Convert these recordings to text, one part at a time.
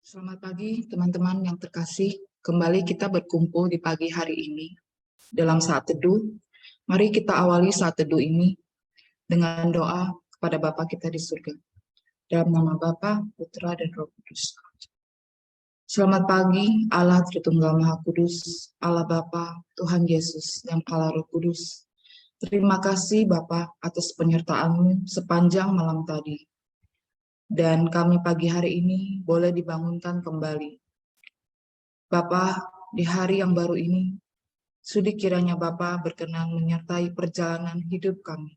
Selamat pagi teman-teman yang terkasih. Kembali kita berkumpul di pagi hari ini dalam saat teduh. Mari kita awali saat teduh ini dengan doa kepada Bapa kita di surga. Dalam nama Bapa, Putra, dan Roh Kudus. Selamat pagi Allah Tritunggal Maha Kudus, Allah Bapa, Tuhan Yesus, dan Allah Roh Kudus. Terima kasih Bapa atas penyertaan-Mu sepanjang malam tadi. Dan kami pagi hari ini boleh dibangunkan kembali. Bapa, di hari yang baru ini, sudi kiranya Bapa berkenan menyertai perjalanan hidup kami.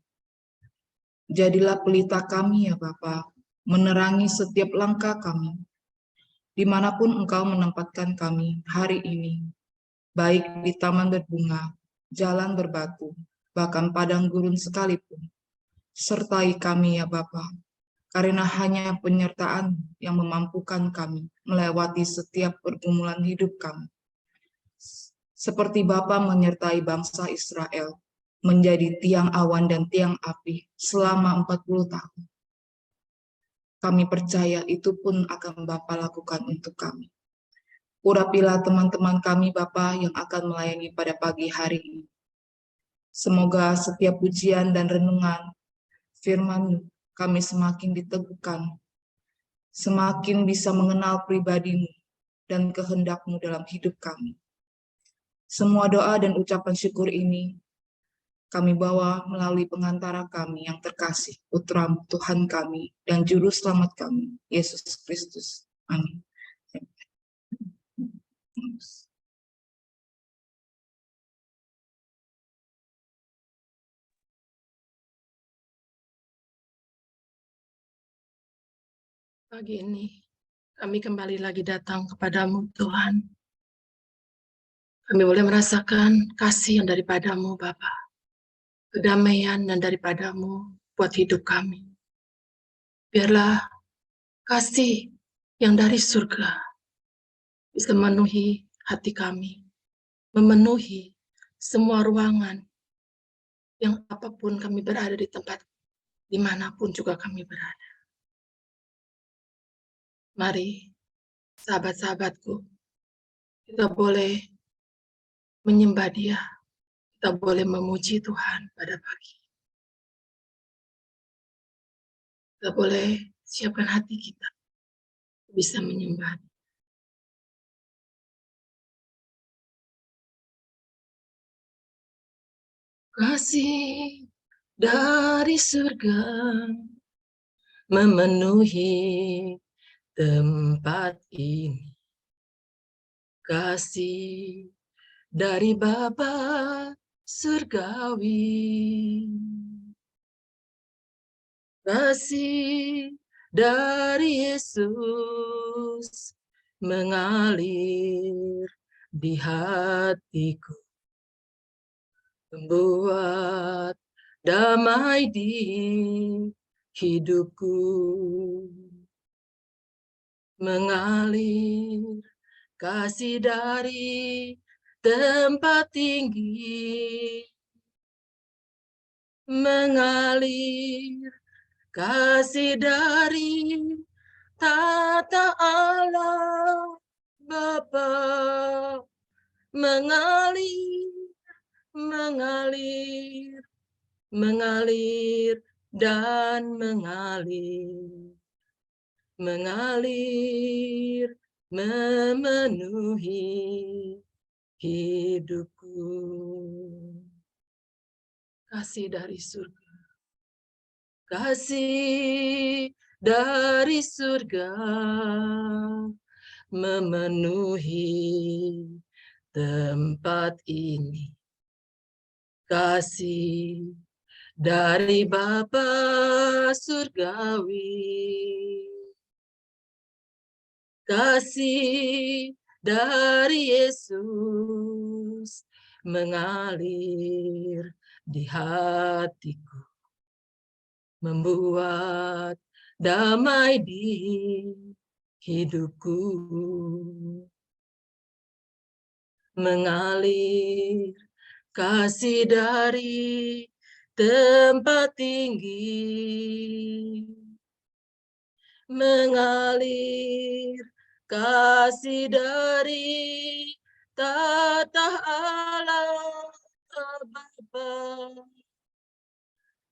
Jadilah pelita kami ya Bapa, menerangi setiap langkah kami, dimanapun Engkau menempatkan kami hari ini, baik di taman berbunga, jalan berbatu, bahkan padang gurun sekalipun. Sertai kami ya Bapa, karena hanya penyertaan yang memampukan kami melewati setiap pergumulan hidup kami. Seperti Bapa menyertai bangsa Israel menjadi tiang awan dan tiang api selama 40 tahun. Kami percaya itu pun akan Bapa lakukan untuk kami. Urapilah teman-teman kami Bapa yang akan melayani pada pagi hari ini. Semoga setiap pujian dan renungan firman-Mu kami semakin diteguhkan, semakin bisa mengenal pribadi-Mu dan kehendak-Mu dalam hidup kami. Semua doa dan ucapan syukur ini kami bawa melalui pengantara kami yang terkasih, Putra Tuhan kami dan Juru Selamat kami, Yesus Kristus. Amin. Pagi ini kami kembali lagi datang kepadamu Tuhan. Kami boleh merasakan kasih yang daripadamu Bapa, kedamaian yang daripadamu buat hidup kami. Biarlah kasih yang dari surga bisa memenuhi hati kami, memenuhi semua ruangan yang apapun kami berada di tempat dimanapun juga kami berada. Mari sahabat-sahabatku, kita boleh menyembah Dia, kita boleh memuji Tuhan pada pagi. Kita boleh siapkan hati kita bisa menyembah. Kasih dari surga memenuhi tempat ini. Kasih dari Bapa surgawi. Kasih dari Yesus mengalir di hatiku, membuat damai di hidupku, mengalir kasih dari tempat tinggi, mengalir kasih dari tata Allah Bapa, mengalir dan mengalir memenuhi hidupku. Kasih dari surga, kasih dari surga memenuhi tempat ini. Kasih dari Bapa surgawi, kasih dari Yesus mengalir di hatiku, membuat damai di hidupku, mengalir kasih dari tempat tinggi, mengalir kasih dari tatah Allah Bapa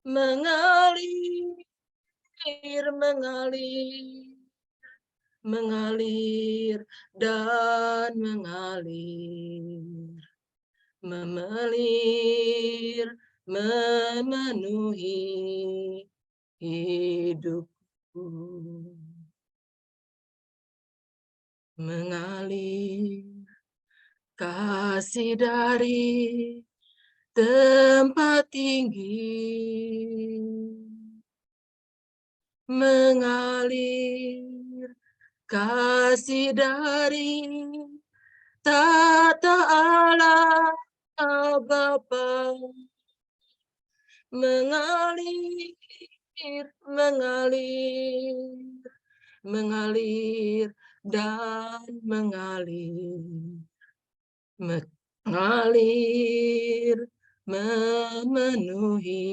mengalir, mengalir dan mengalir, memenuhi hidupku. Mengalir kasih dari tempat tinggi, mengalir kasih dari tata Allah Bapa, mengalir, mengalir dan mengalir, memenuhi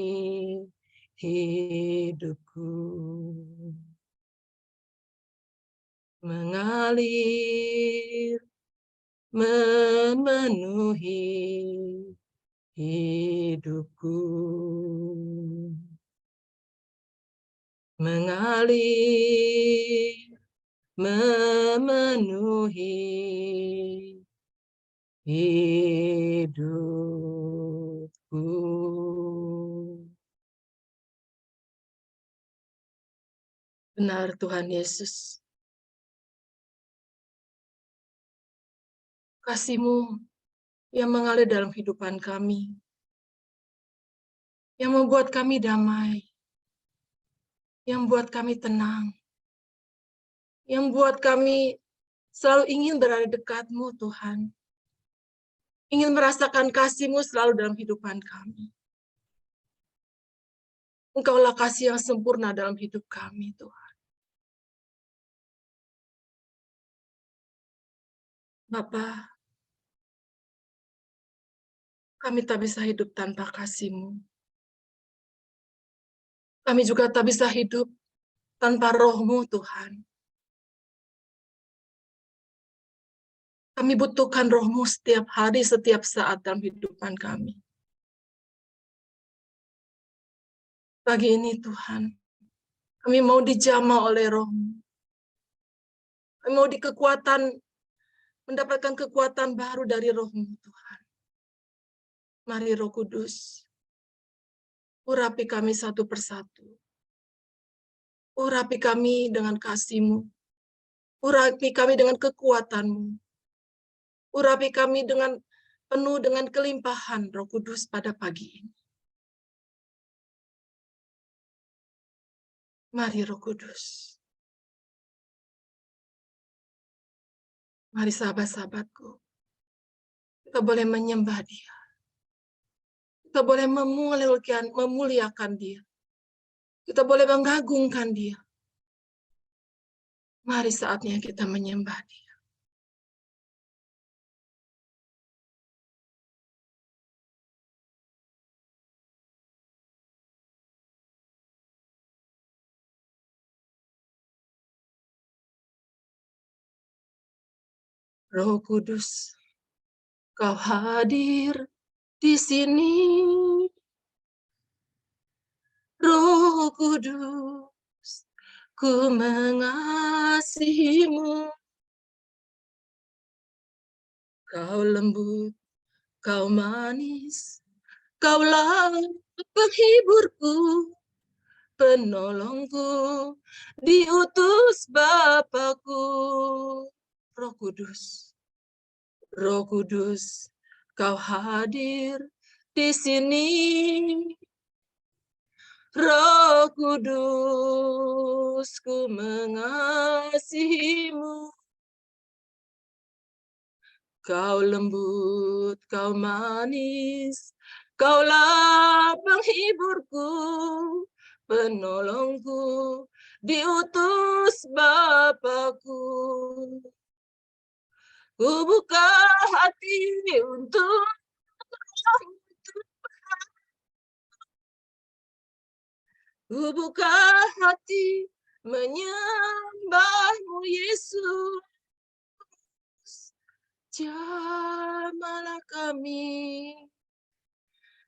hidupku. Mengalir, memenuhi hidupku. Mengalir, memenuhi hidupku. Benar Tuhan Yesus, kasih-Mu yang mengalir dalam kehidupan kami, yang membuat kami damai, yang membuat kami tenang, yang membuat kami selalu ingin berada dekat-Mu Tuhan, ingin merasakan kasih-Mu selalu dalam kehidupan kami. Engkaulah kasih yang sempurna dalam hidup kami, Tuhan. Bapa, kami tak bisa hidup tanpa kasih-Mu. Kami juga tak bisa hidup tanpa Roh-Mu, Tuhan. Kami butuhkan Roh-Mu setiap hari, setiap saat dalam kehidupan kami. Pagi ini, Tuhan, kami mau dijamah oleh Roh-Mu. Kami mau mendapatkan kekuatan baru dari Roh-Mu, Tuhan. Mari Roh Kudus, urapi kami satu persatu. Urapi kami dengan kasih-Mu. Urapi kami dengan kekuatan-Mu. Urapi kami penuh dengan kelimpahan Roh Kudus pada pagi ini. Mari Roh Kudus. Mari sahabat-sahabatku. Kita boleh menyembah Dia. Kita boleh memuliakan Dia. Kita boleh mengagungkan Dia. Mari saatnya kita menyembah Dia. Roh Kudus, Kau hadir di sini. Roh Kudus, ku mengasihi-Mu. Kau lembut, Kau manis, Kaulah penghiburku, penolongku, diutus Bapakku. Roh Kudus, Roh Kudus, Kau hadir di sini. Roh Kudus, ku mengasihi-Mu. Kau lembut, Kau manis, Kaulah penghiburku, penolongku, diutus Bapakku. Ku buka hati untuk ku buka hati menyembah-Mu Yesus. Jamahlah kami,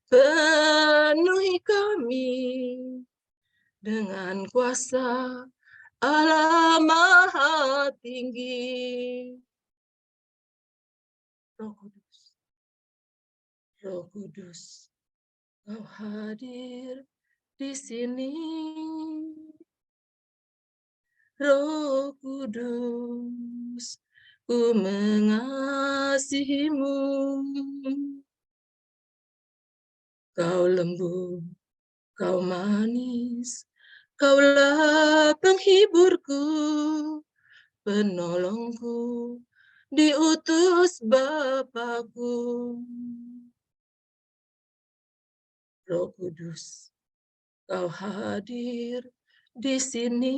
penuhi kami dengan kuasa Allah Maha Tinggi. Roh Kudus, Roh Kudus, Kau hadir di sini. Roh Kudus, ku mengasihimu. Kau lembut, kau manis, kaulah penghiburku, penolongku, diutus Bapakku. Roh Kudus, Kau hadir di sini.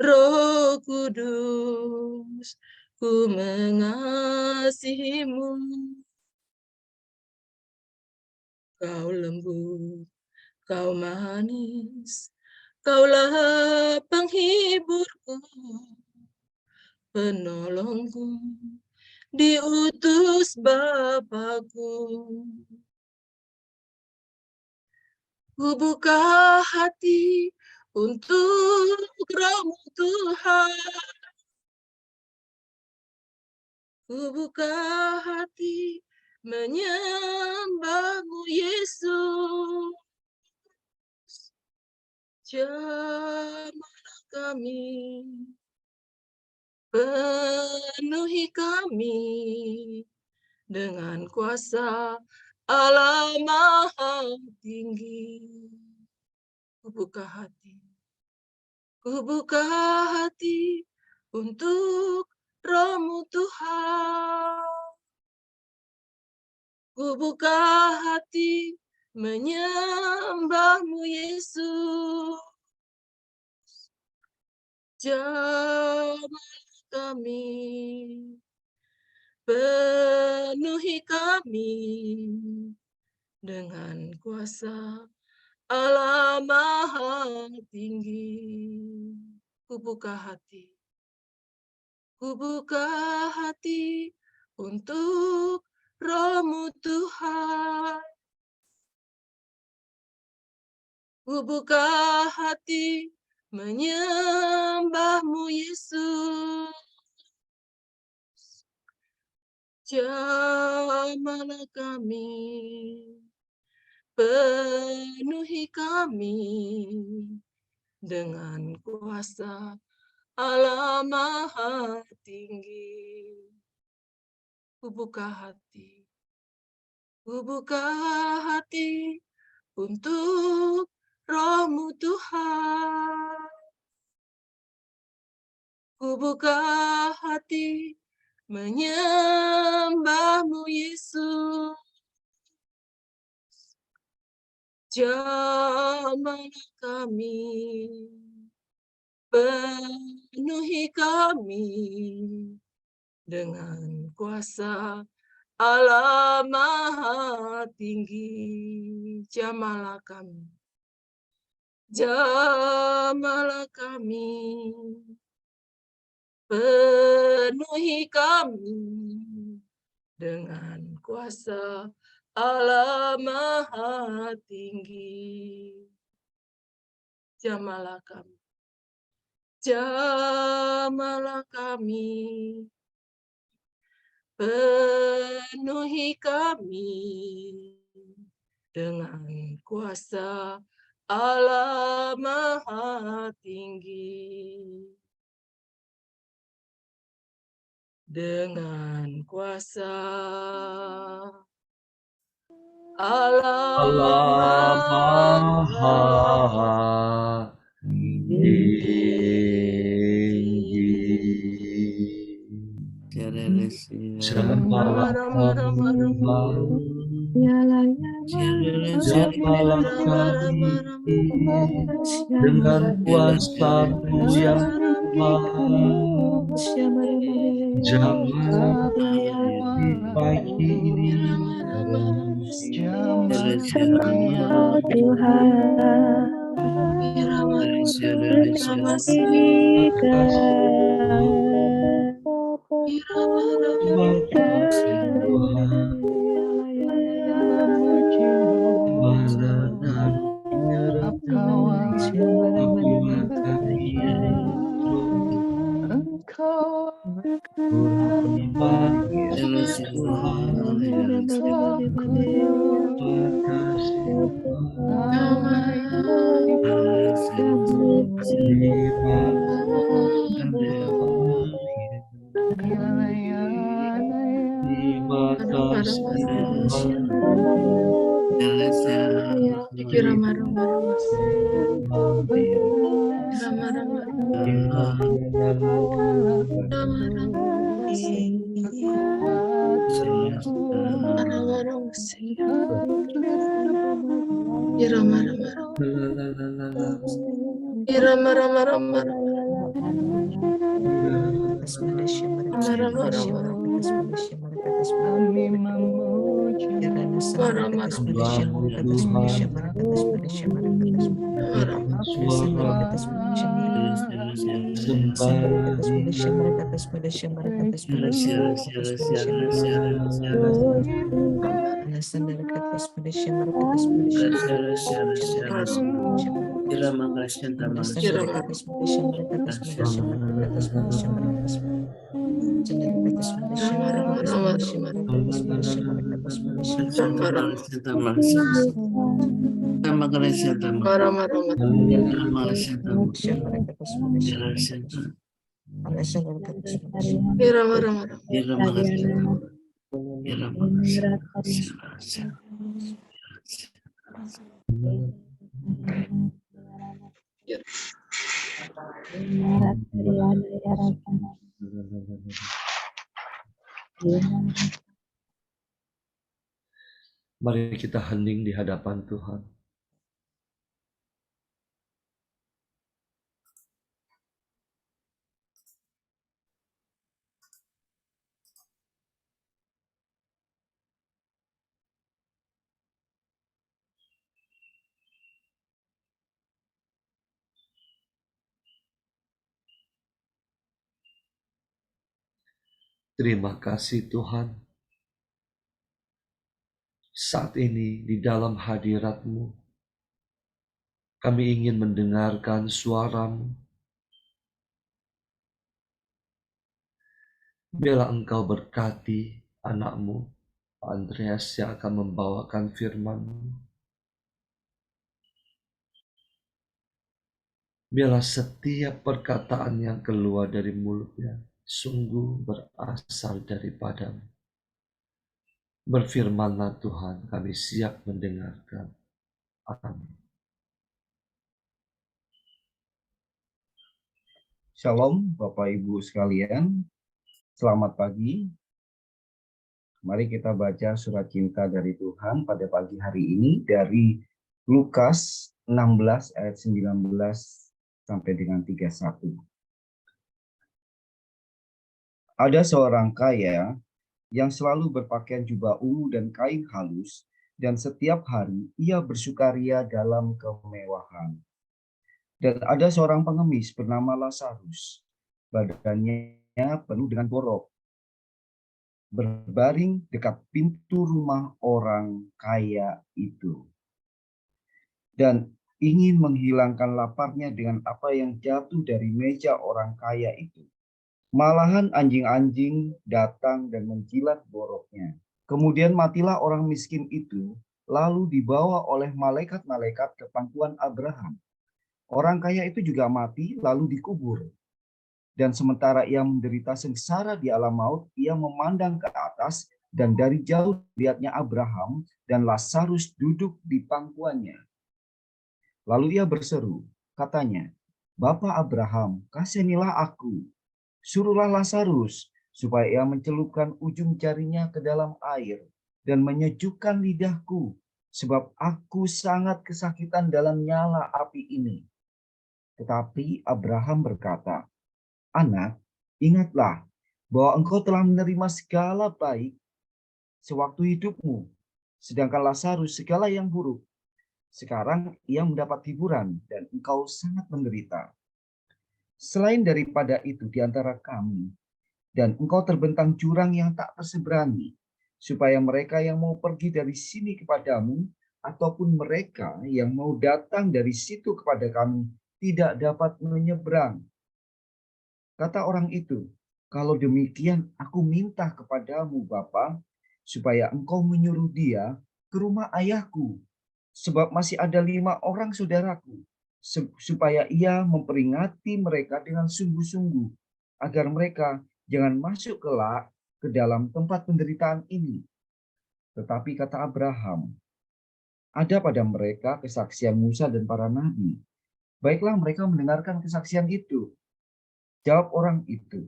Roh Kudus, ku mengasihimu. Kau lembut, kau manis, kaulah penghiburku, penolongku, diutus Bapakku. Ku buka hati untuk Roh-Mu Tuhan. Ku buka hati menyembah-Mu Yesus. Jamahlah kami, penuhi kami dengan kuasa Allah Maha Tinggi. Ku buka hati untuk Roh-Mu Tuhan. Ku buka hati menyembah-Mu Yesus. Jamahlah kami, penuhi kami dengan kuasa Allah Maha Tinggi. Ku buka hati untuk Roh-Mu Tuhan. Ku buka hati menyembah-Mu Yesus. Jamahlah kami, penuhi kami dengan kuasa Allah Maha Tinggi. Ku buka hati untuk Roh-Mu Tuhan. Ku buka hati menyembah-Mu Yesus. Jamahlah kami, penuhi kami dengan kuasa Allah Maha Tinggi. Jamahlah kami, penuhi kami dengan kuasa Allah Maha Tinggi. Jamahlah kami, penuhi kami dengan kuasa Allah Maha Tinggi. Dengan kuasa Allah Maha Jamahlah kami dengan kuasa-Mu yang kuat. Jamahlah kami pagi ini. Jamahlah Tuhan, terima kasih Terima kasih Tuhan. Malam dan menyerahkan kekuatan hidup. Terima kasih Tuhan. Terima kasih Terima kasih Tuhan. Mari kita hening di hadapan Tuhan. Terima kasih Tuhan. Saat ini di dalam hadirat-Mu, kami ingin mendengarkan suara-Mu. Biarlah Engkau berkati anak-Mu, Pak Andreas, yang akan membawakan firman-Mu. Biarlah setiap perkataan yang keluar dari mulutnya sungguh berasal daripada-Mu. Berfirmanlah Tuhan, kami siap mendengarkan. Amin. Shalom Bapak Ibu sekalian, selamat pagi. Mari kita baca surat cinta dari Tuhan pada pagi hari ini dari Lukas 16 ayat 19 sampai dengan 31. Ada seorang kaya yang selalu berpakaian jubah ungu dan kain halus, dan setiap hari ia bersukaria dalam kemewahan. Dan ada seorang pengemis bernama Lazarus, badannya penuh dengan borok, berbaring dekat pintu rumah orang kaya itu, dan ingin menghilangkan laparnya dengan apa yang jatuh dari meja orang kaya itu. Malahan anjing-anjing datang dan menjilat boroknya. Kemudian matilah orang miskin itu, lalu dibawa oleh malaikat-malaikat ke pangkuan Abraham. Orang kaya itu juga mati, lalu dikubur. Dan sementara ia menderita sengsara di alam maut, ia memandang ke atas, dan dari jauh lihatnya Abraham dan Lazarus duduk di pangkuannya. Lalu ia berseru, katanya, "Bapa Abraham, kasihanilah aku. Suruhlah Lazarus supaya ia mencelupkan ujung jarinya ke dalam air dan menyejukkan lidahku, sebab aku sangat kesakitan dalam nyala api ini." Tetapi Abraham berkata, "Anak, ingatlah bahwa engkau telah menerima segala baik sewaktu hidupmu, sedangkan Lazarus segala yang buruk. Sekarang ia mendapat hiburan dan engkau sangat menderita. Selain daripada itu, di antara kami, dan engkau terbentang jurang yang tak terseberangi, supaya mereka yang mau pergi dari sini kepadamu, ataupun mereka yang mau datang dari situ kepada kami, tidak dapat menyeberang. Kata orang itu, kalau demikian aku minta kepadamu Bapa, supaya engkau menyuruh dia ke rumah ayahku, sebab masih ada 5 orang saudaraku, supaya ia memperingati mereka dengan sungguh-sungguh, agar mereka jangan masuk kelak ke dalam tempat penderitaan ini. Tetapi kata Abraham, ada pada mereka kesaksian Musa dan para nabi. Baiklah mereka mendengarkan kesaksian itu. Jawab orang itu,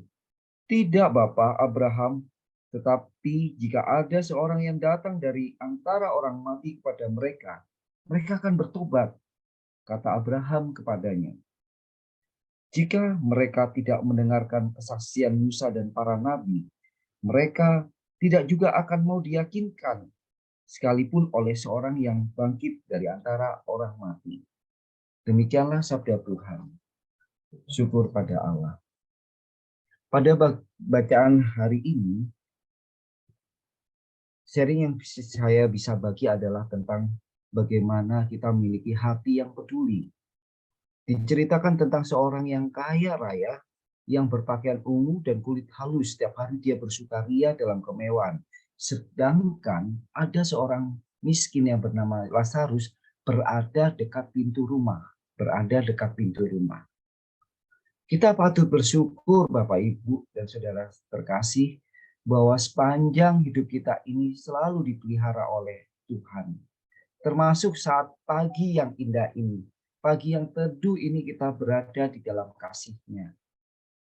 tidak Bapa Abraham, tetapi jika ada seorang yang datang dari antara orang mati kepada mereka, mereka akan bertobat. Kata Abraham kepadanya, jika mereka tidak mendengarkan kesaksian Musa dan para nabi, mereka tidak juga akan mau diyakinkan, sekalipun oleh seorang yang bangkit dari antara orang mati. Demikianlah sabda Tuhan. Syukur pada Allah. Pada bacaan hari ini, sharing yang saya bisa bagi adalah tentang bagaimana kita memiliki hati yang peduli. Diceritakan tentang seorang yang kaya raya, yang berpakaian ungu dan kulit halus, setiap hari dia bersukaria dalam kemewahan. Sedangkan ada seorang miskin yang bernama Lazarus berada dekat pintu rumah. Kita patut bersyukur Bapak Ibu dan saudara terkasih bahwa sepanjang hidup kita ini selalu dipelihara oleh Tuhan. Termasuk saat pagi yang indah ini, pagi yang teduh ini kita berada di dalam kasih-Nya.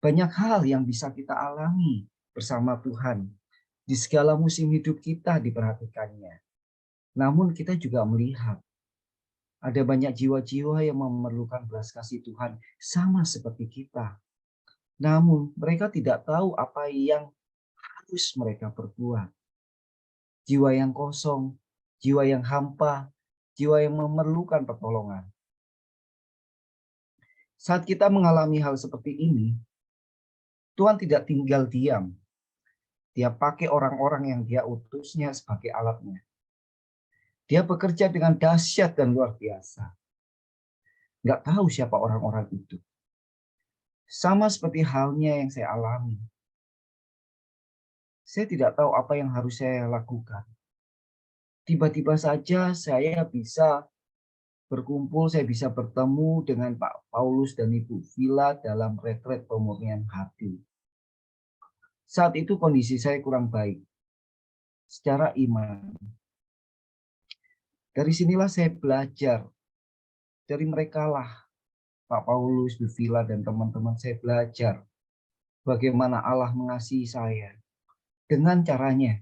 Banyak hal yang bisa kita alami bersama Tuhan. Di segala musim hidup kita diperhatikannya. Namun kita juga melihat ada banyak jiwa-jiwa yang memerlukan belas kasih Tuhan sama seperti kita. Namun mereka tidak tahu apa yang harus mereka perbuat. Jiwa yang kosong, jiwa yang hampa, jiwa yang memerlukan pertolongan. Saat kita mengalami hal seperti ini, Tuhan tidak tinggal diam. Dia pakai orang-orang yang dia utusnya sebagai alatnya. Dia bekerja dengan dahsyat dan luar biasa. Nggak tahu siapa orang-orang itu. Sama seperti halnya yang saya alami. Saya tidak tahu apa yang harus saya lakukan. Tiba-tiba saja saya bisa berkumpul, saya bisa bertemu dengan Pak Paulus dan Ibu Villa dalam retret pemurnian hati. Saat itu kondisi saya kurang baik secara iman. Dari sinilah saya belajar. Dari mereka lah, Pak Paulus, Bu Villa, dan teman-teman, saya belajar bagaimana Allah mengasihi saya dengan caranya.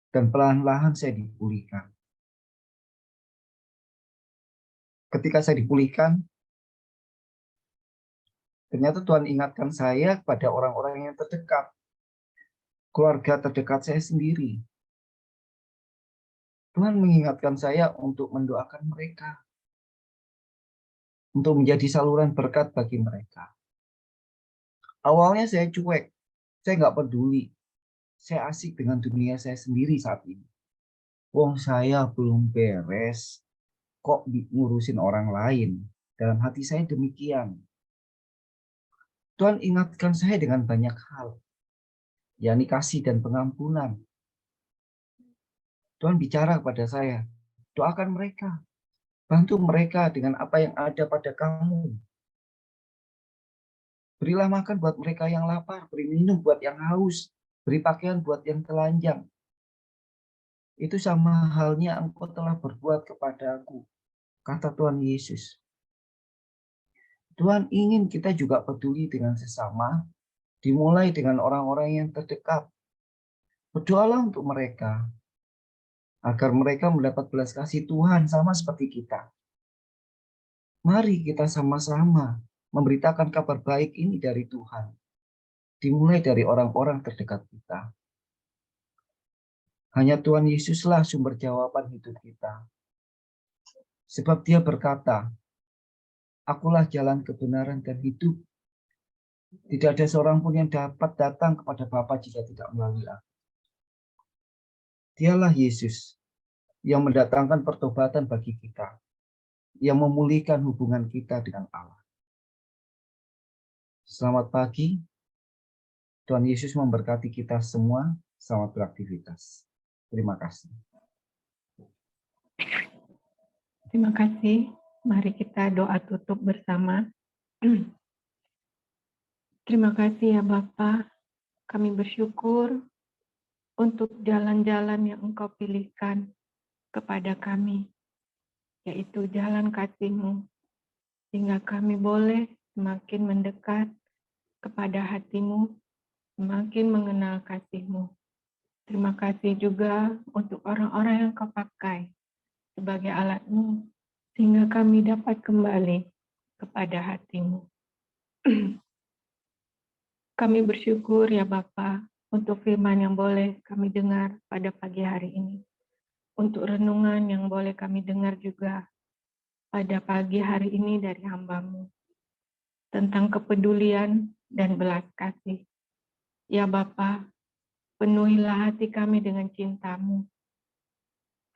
Dan perlahan-lahan saya dipulihkan. Ketika saya dipulihkan, ternyata Tuhan ingatkan saya kepada orang-orang yang terdekat. Keluarga terdekat saya sendiri. Tuhan mengingatkan saya untuk mendoakan mereka. Untuk menjadi saluran berkat bagi mereka. Awalnya saya cuek. Saya nggak peduli. Saya asik dengan dunia saya sendiri saat ini. Wong saya belum beres. Kok ngurusin orang lain? Dalam hati saya demikian. Tuhan ingatkan saya dengan banyak hal. yakni kasih dan pengampunan. Tuhan bicara kepada saya. Doakan mereka. Bantu mereka dengan apa yang ada pada kamu. Berilah makan buat mereka yang lapar. Beri minum buat yang haus. Beri pakaian buat yang telanjang. Itu sama halnya engkau telah berbuat kepadaku. Kata Tuhan Yesus. Tuhan ingin kita juga peduli dengan sesama. Dimulai dengan orang-orang yang terdekat. Berdoalah untuk mereka. Agar mereka mendapat belas kasih Tuhan sama seperti kita. Mari kita sama-sama memberitakan kabar baik ini dari Tuhan. Dimulai dari orang-orang terdekat kita. Hanya Tuhan Yesuslah sumber jawaban hidup kita. Sebab Dia berkata, Akulah jalan kebenaran dan hidup. Tidak ada seorang pun yang dapat datang kepada Bapa jika tidak melalui aku. Dialah Yesus yang mendatangkan pertobatan bagi kita, yang memulihkan hubungan kita dengan Allah. Selamat pagi, Tuhan Yesus memberkati kita semua. Selamat beraktivitas. Terima kasih. Terima kasih. Mari kita doa tutup bersama. Terima kasih ya Bapa. Kami bersyukur untuk jalan-jalan yang Engkau pilihkan kepada kami, yaitu jalan kasih-Mu, sehingga kami boleh semakin mendekat kepada hati-Mu, semakin mengenal kasih-Mu. Terima kasih juga untuk orang-orang yang Kau pakai sebagai alat-Mu, sehingga kami dapat kembali kepada hati-Mu. Kami bersyukur ya Bapa untuk firman yang boleh kami dengar pada pagi hari ini. Untuk renungan yang boleh kami dengar juga pada pagi hari ini dari hamba-Mu. Tentang kepedulian dan belas kasih. Ya Bapa, penuhilah hati kami dengan cinta-Mu,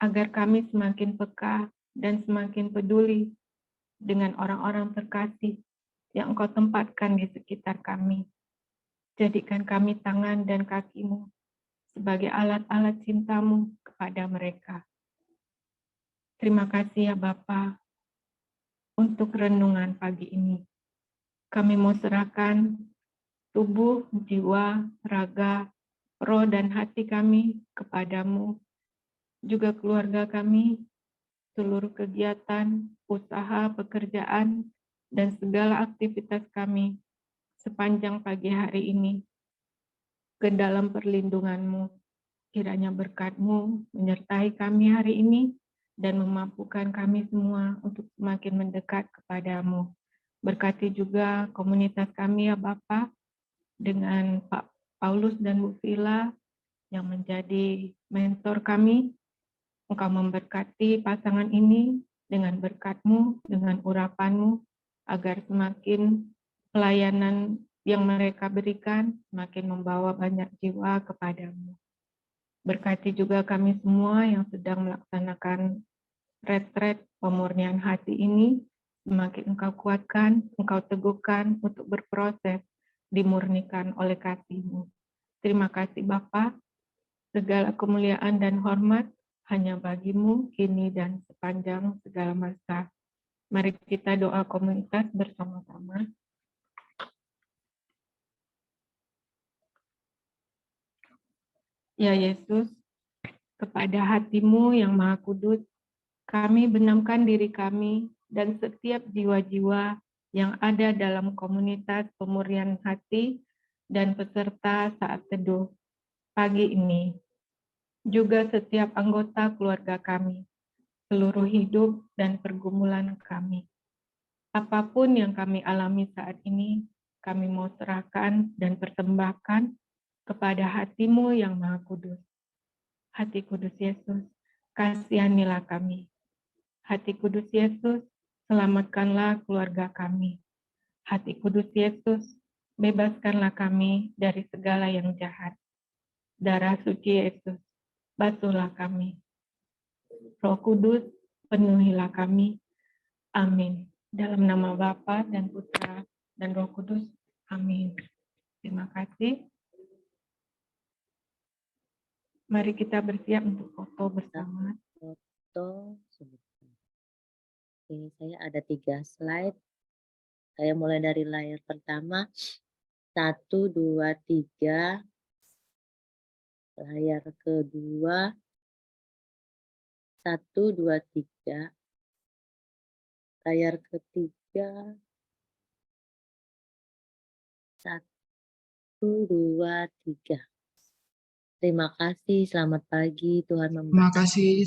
agar kami semakin peka dan semakin peduli dengan orang-orang terkasih yang Engkau tempatkan di sekitar kami. Jadikan kami tangan dan kaki-Mu sebagai alat-alat cinta-Mu kepada mereka. Terima kasih ya Bapa untuk renungan pagi ini. Kami mau serahkan tubuh, jiwa, raga, roh dan hati kami kepadamu, juga keluarga kami, seluruh kegiatan, usaha, pekerjaan, dan segala aktivitas kami sepanjang pagi hari ini ke dalam perlindungan-Mu. Kiranya berkat-Mu menyertai kami hari ini dan memampukan kami semua untuk semakin mendekat kepadamu. Berkati juga komunitas kami ya Bapa, dengan Pak Paulus dan Bu Vila yang menjadi mentor kami. Engkau memberkati pasangan ini dengan berkat-Mu, dengan urapan-Mu, agar semakin pelayanan yang mereka berikan semakin membawa banyak jiwa kepadamu. Berkati juga kami semua yang sedang melaksanakan retret pemurnian hati ini, semakin Engkau kuatkan, Engkau teguhkan untuk berproses, dimurnikan oleh kasih-Mu. Terima kasih Bapa, segala kemuliaan dan hormat hanya bagi-Mu kini dan sepanjang segala masa. Mari kita doa komunitas bersama-sama. Ya Yesus, kepada hati-Mu yang Maha Kudus, kami benamkan diri kami dan setiap jiwa-jiwa yang ada dalam komunitas pemurnian hati dan peserta saat teduh pagi ini. Juga setiap anggota keluarga kami, seluruh hidup dan pergumulan kami. Apapun yang kami alami saat ini, kami mau serahkan dan persembahkan kepada hati-Mu yang Maha Kudus. Hati Kudus Yesus, kasihanilah kami. Hati Kudus Yesus, selamatkanlah keluarga kami. Hati Kudus Yesus, bebaskanlah kami dari segala yang jahat. Darah suci Yesus, basuhlah kami. Roh Kudus, penuhilah kami. Amin. Dalam nama Bapa dan Putra dan Roh Kudus. Amin. Terima kasih. Mari kita bersiap untuk foto bersama. Foto sebentar. Oke, saya ada 3 slide. Saya mulai dari layar pertama. 1, 2, 3. Layar kedua. 1, 2, 3. Layar ketiga. 1, 2, 3. Terima kasih, selamat pagi, Tuhan memberkati. Terima kasih.